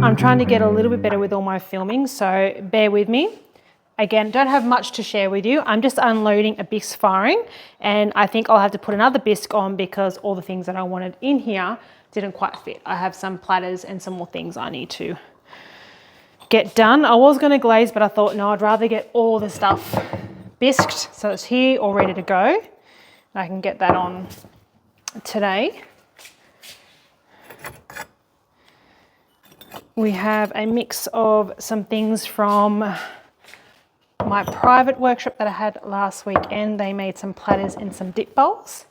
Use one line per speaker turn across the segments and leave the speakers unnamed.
I'm trying to get a little bit better with all my filming, so bear with me. Again, don't have much to share with you. I'm just unloading a bisque firing, and I think I'll have to put another bisque on because all the things that I wanted in here didn't quite fit. I have some platters and some more things I need to get done. I was going to glaze, but I thought, no, I'd rather get all the stuff bisqued so it's here all ready to go. I can get that on today. We have a mix of some things from my private workshop that I had last weekend. They made some platters and some dip bowls.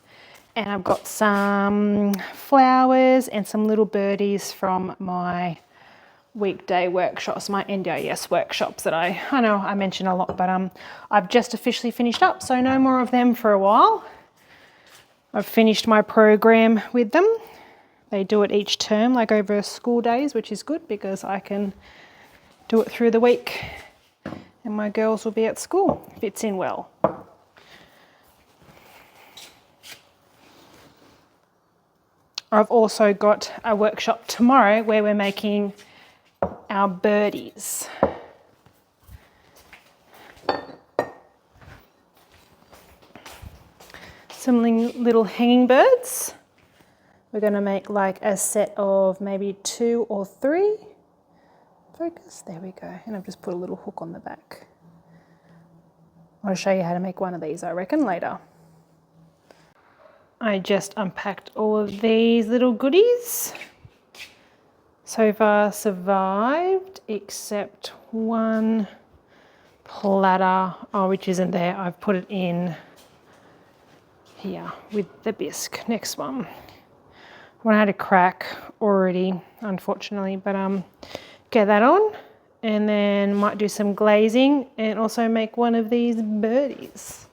And I've got some flowers and some little birdies from my weekday workshops, my NDIS workshops that I know I mention a lot, but I've just officially finished up, so no more of them for a while. I've finished my program with them. They do it each term, like over school days, which is good because I can do it through the week and my girls will be at school. Fits in well. I've also got a workshop tomorrow where we're making our birdies. Some little hanging birds. We're going to make like a set of maybe 2 or 3. Focus, there we go. And I've just put a little hook on the back. I'll show you how to make one of these, I reckon, later. I just unpacked all of these little goodies. So far survived, except one platter, which isn't there. I've put it in here with the bisque. Next one. One had a crack already, unfortunately, but get that on, and then might do some glazing and also make one of these birdies.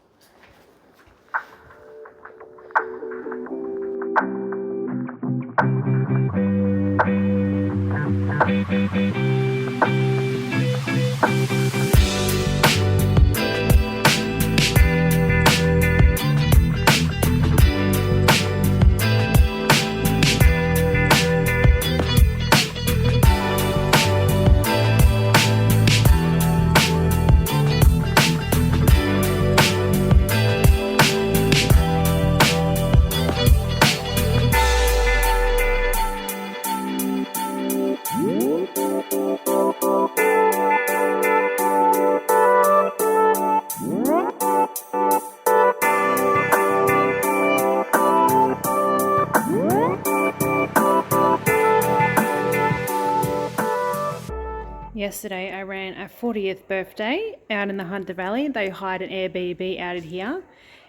Yesterday I ran a 40th birthday out in the Hunter Valley. They hired an Airbnb out of here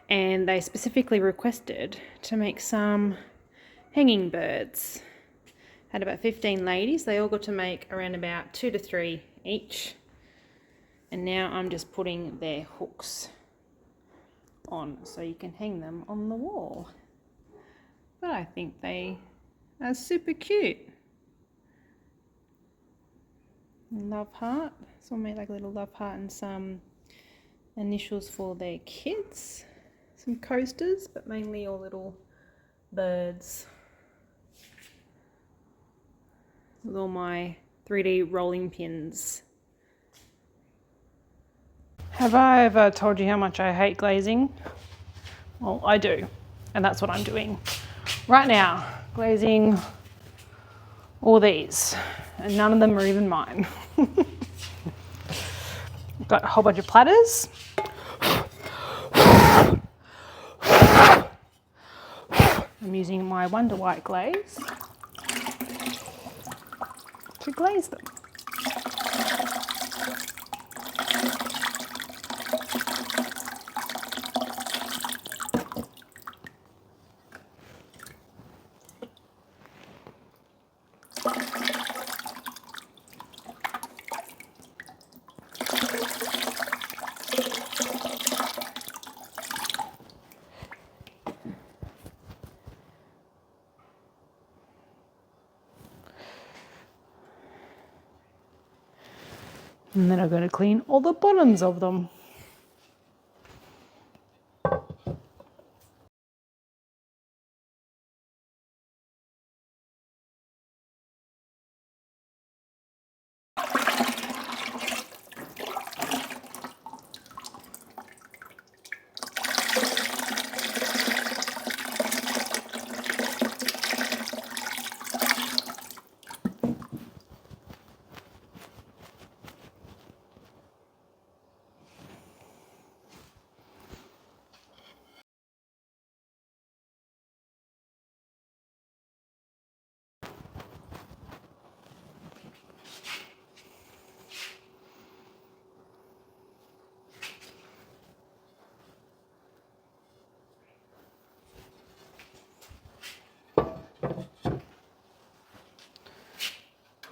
and they specifically requested to make some hanging birds. Had about 15 ladies. They all got to make around about 2 to 3 each. And now I'm just putting their hooks on so you can hang them on the wall. But I think they are super cute. Love heart. So I made like a little love heart and some initials for their kids. Some coasters, but mainly all little birds. With all my 3D rolling pins. Have I ever told you how much I hate glazing? Well, I do. And that's what I'm doing right now. Glazing all these. And none of them are even mine. Got a whole bunch of platters. I'm using my Wonder White glaze to glaze them. And then I'm going to clean all the bottoms of them.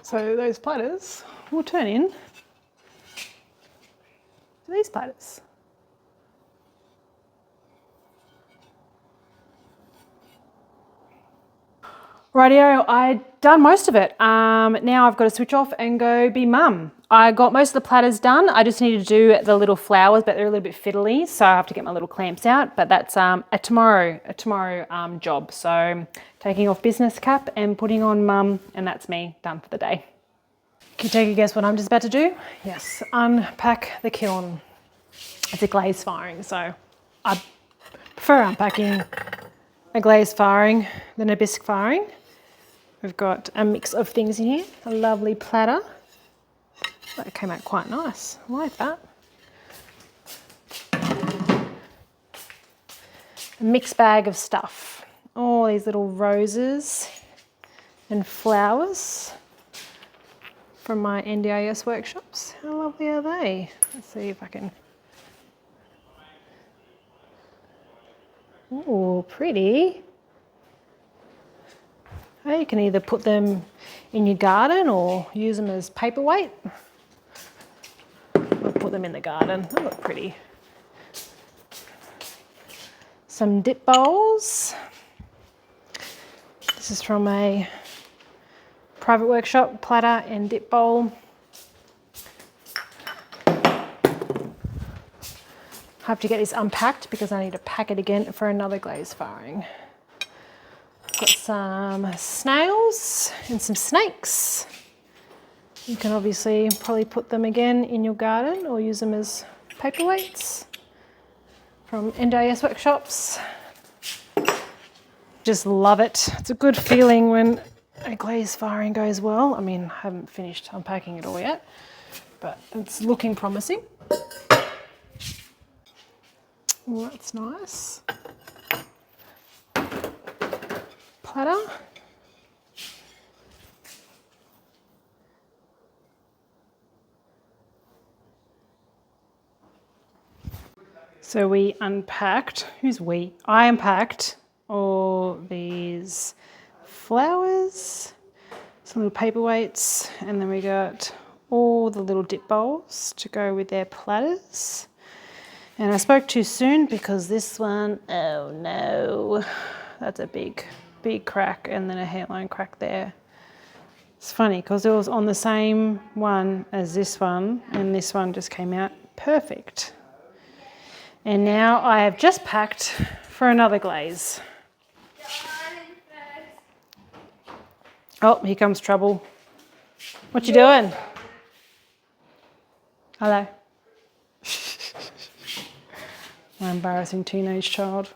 So those platters will turn in to these platters. Rightio, I've done most of it. Now I've got to switch off and go be mum. I got most of the platters done. I just need to do the little flowers, but they're a little bit fiddly, so I have to get my little clamps out. But that's a tomorrow job. So taking off business cap and putting on mum, and that's me done for the day. Can you take a guess what I'm just about to do? Yes, unpack the kiln. It's a glaze firing, so I prefer unpacking a glaze firing than a bisque firing. We've got a mix of things in here. A lovely platter. That came out quite nice. I like that. A mixed bag of stuff. All these little roses and flowers from my NDIS workshops. How lovely are they? Let's see if I can. Oh, pretty. You can either put them in your garden or use them as paperweight. I'll put them in the garden. They look pretty. Some dip bowls. This is from a private workshop, platter and dip bowl. I have to get this unpacked because I need to pack it again for another glaze firing. Got some snails and some snakes. You can obviously probably put them again in your garden or use them as paperweights from NDIS workshops. Just love it. It's a good feeling when a glaze firing goes well. I mean, I haven't finished unpacking it all yet, but it's looking promising. Oh, that's nice. Platter. So we unpacked, who's we? I unpacked all these flowers, some little paperweights, and then we got all the little dip bowls to go with their platters. And I spoke too soon because this one, oh no, that's a big crack and then a hairline crack there. It's funny because it was on the same one as this one and this one just came out perfect. And now I have just packed for another glaze. Oh, here comes trouble. What you doing? Hello. My embarrassing teenage child.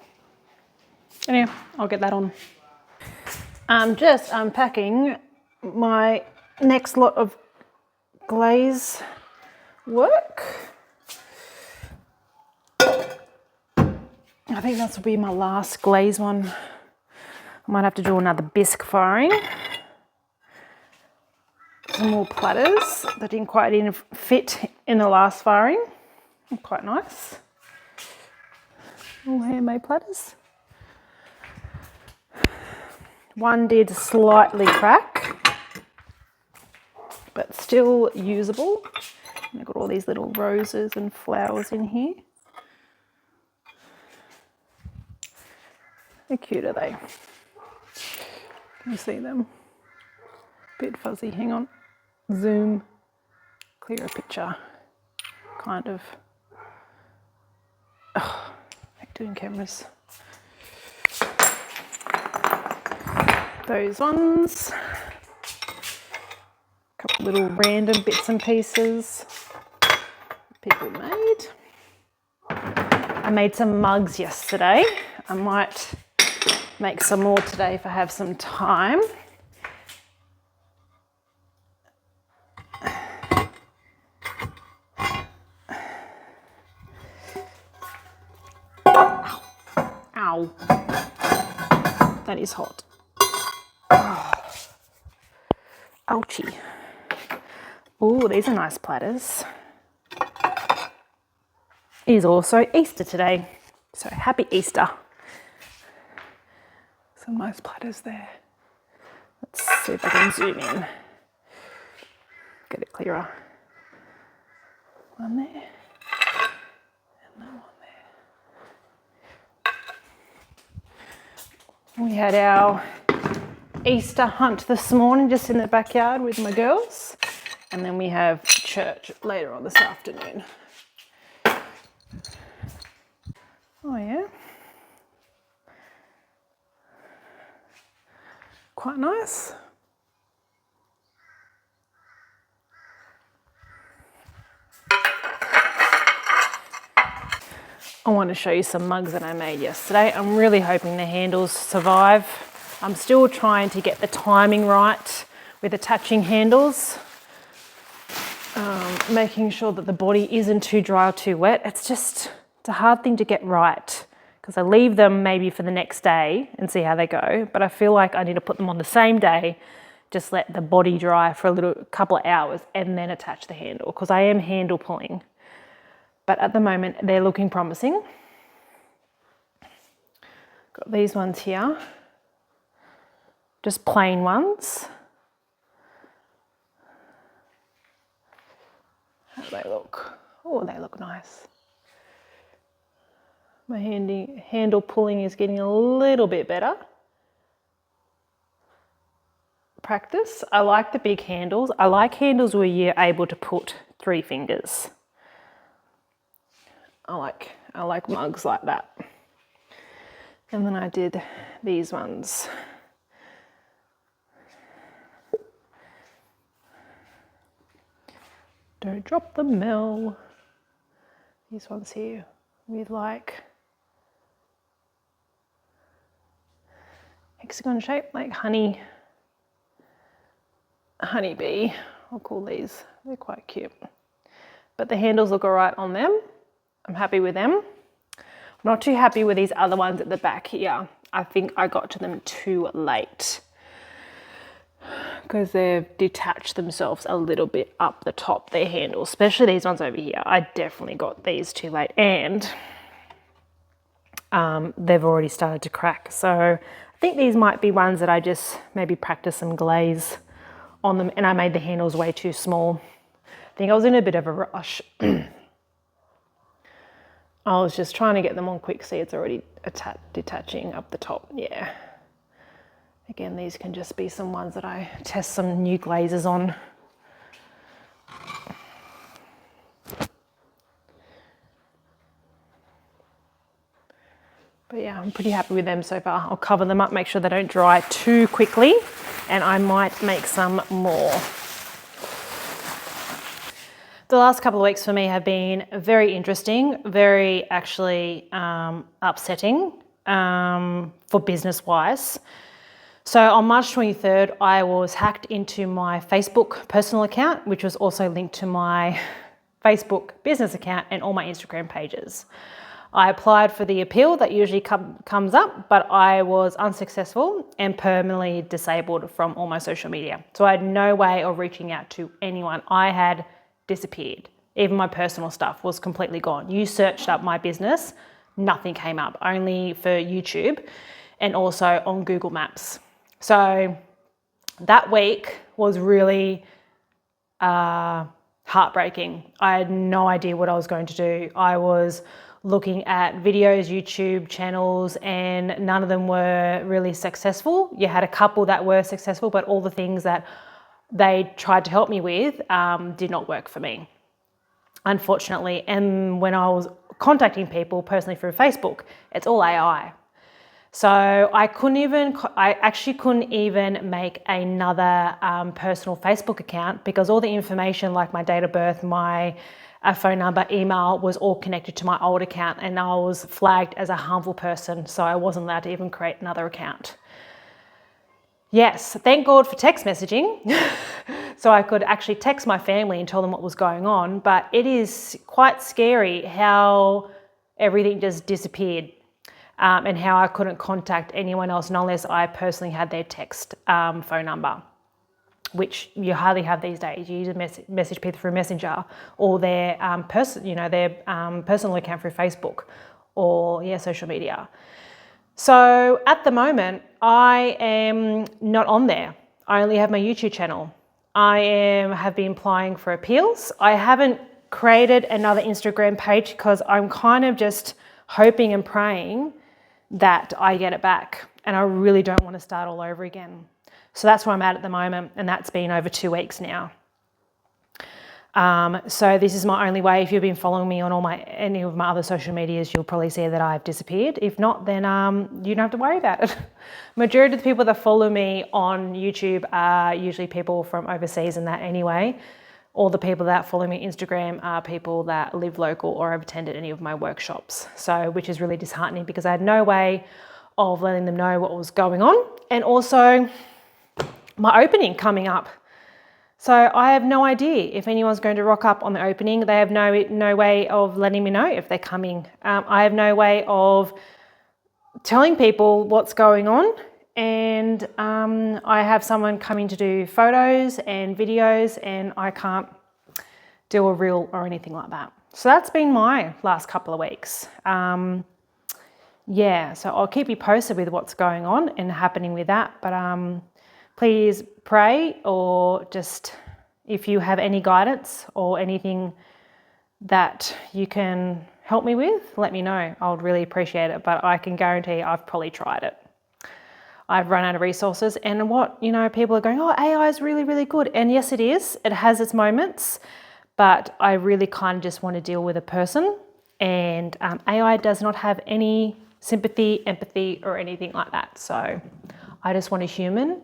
Anyway, I'll get that on. I'm just unpacking my next lot of glaze work. I think this will be my last glaze one. I might have to do another bisque firing. Some more platters that didn't quite fit in the last firing. Quite nice. All handmade platters. One did slightly crack, but still usable. And I've got all these little roses and flowers in here. How cute are they? Can you see them? Bit fuzzy, hang on. Zoom, clearer picture. Kind of. Oh, I hate doing cameras. Those ones. A couple little random bits and pieces people made. I made some mugs yesterday. I might make some more today if I have some time. Ow. That is hot. Ouchie. Oh, these are nice platters. It is also Easter today, so happy Easter. Some nice platters there. Let's see if I can zoom in. get it clearer. One there, and that one there. We had our Easter hunt this morning just in the backyard with my girls, and then we have church later on this afternoon. Oh yeah, quite nice. I want to show you some mugs that I made yesterday. I'm really hoping the handles survive. I'm still trying to get the timing right with attaching handles, making sure that the body isn't too dry or too wet. It's a hard thing to get right because I leave them maybe for the next day and see how they go, but I feel like I need to put them on the same day, just let the body dry for a couple of hours and then attach the handle, because I am handle pulling. But at the moment, they're looking promising. Got these ones here, just plain ones. How do they look? Oh, they look nice. My handle pulling is getting a little bit better. Practice. I like the big handles. I like handles where you're able to put 3 fingers. I like mugs like that. And then I did these ones. Don't drop the mill. These ones here with like hexagon shape, like honeybee, I'll call these. They're quite cute. But the handles look all right on them. I'm happy with them. I'm not too happy with these other ones at the back here. I think I got to them too late because they've detached themselves a little bit up the top, their handles, especially these ones over here. I definitely got these too late, and they've already started to crack. So I think these might be ones that I just maybe practice some glaze on them, and I made the handles way too small. I think I was in a bit of a rush. I was just trying to get them on quick. See, it's already detaching up the top. Yeah. Again, these can just be some ones that I test some new glazes on. But yeah, I'm pretty happy with them so far. I'll cover them up, make sure they don't dry too quickly, and I might make some more. The last couple of weeks for me have been very interesting, very actually upsetting for business-wise. So on March 23rd, I was hacked into my Facebook personal account, which was also linked to my Facebook business account and all my Instagram pages. I applied for the appeal that usually comes up, but I was unsuccessful and permanently disabled from all my social media. So I had no way of reaching out to anyone. I had disappeared. Even my personal stuff was completely gone. You searched up my business, nothing came up, only for YouTube and also on Google Maps. So that week was really heartbreaking. I had no idea what I was going to do. I was looking at videos, YouTube channels, and none of them were really successful. You had a couple that were successful, but all the things that they tried to help me with did not work for me, unfortunately. And when I was contacting people personally through Facebook, it's all AI. So I actually couldn't even make another personal Facebook account because all the information like my date of birth, my phone number, email was all connected to my old account, and I was flagged as a harmful person, so I wasn't allowed to even create another account. Yes, thank God for text messaging. So I could actually text my family and tell them what was going on, but it is quite scary how everything just disappeared and how I couldn't contact anyone else unless I personally had their text phone number, which you hardly have these days. You use a message people through Messenger or their personal account through Facebook or social media. So at the moment, I am not on there. I only have my YouTube channel. have been applying for appeals. I haven't created another Instagram page because I'm kind of just hoping and praying that I get it back, and I really don't want to start all over again. So that's where I'm at the moment, and that's been over 2 weeks now. So this is my only way. If you've been following me on any of my other social medias, you'll probably see that I've disappeared. If not, then you don't have to worry about it. Majority of the people that follow me on YouTube are usually people from overseas and that anyway. All the people that follow me on Instagram are people that live local or have attended any of my workshops. So, which is really disheartening because I had no way of letting them know what was going on. And also my opening coming up. So I have no idea if anyone's going to rock up on the opening. They have no way of letting me know if they're coming. I have no way of telling people what's going on. And I have someone coming to do photos and videos, and I can't do a reel or anything like that. So that's been my last couple of weeks. Yeah, so I'll keep you posted with what's going on and happening with that. But please pray, or just if you have any guidance or anything that you can help me with, let me know. I would really appreciate it, but I can guarantee I've probably tried it. I've run out of resources, and people are going, oh, AI is really, really good. And yes, it is. It has its moments, but I really kind of just want to deal with a person, and AI does not have any sympathy, empathy, or anything like that. So I just want a human.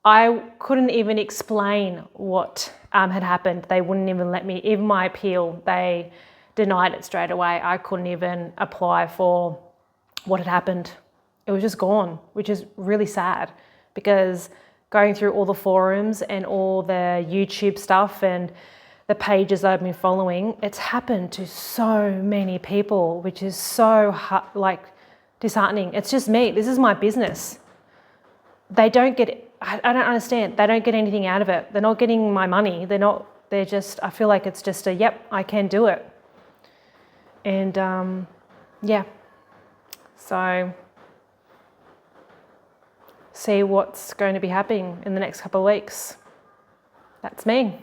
I couldn't even explain what had happened. They wouldn't even let me, even my appeal, they denied it straight away. I couldn't even apply for what had happened. It was just gone, which is really sad, because going through all the forums and all the YouTube stuff and the pages that I've been following, it's happened to so many people, which is so disheartening. It's just me. This is my business. They don't get, I don't understand. They don't get anything out of it. They're not getting my money. I feel like it's just yep, I can do it. And yeah, so see what's going to be happening in the next couple of weeks. That's me.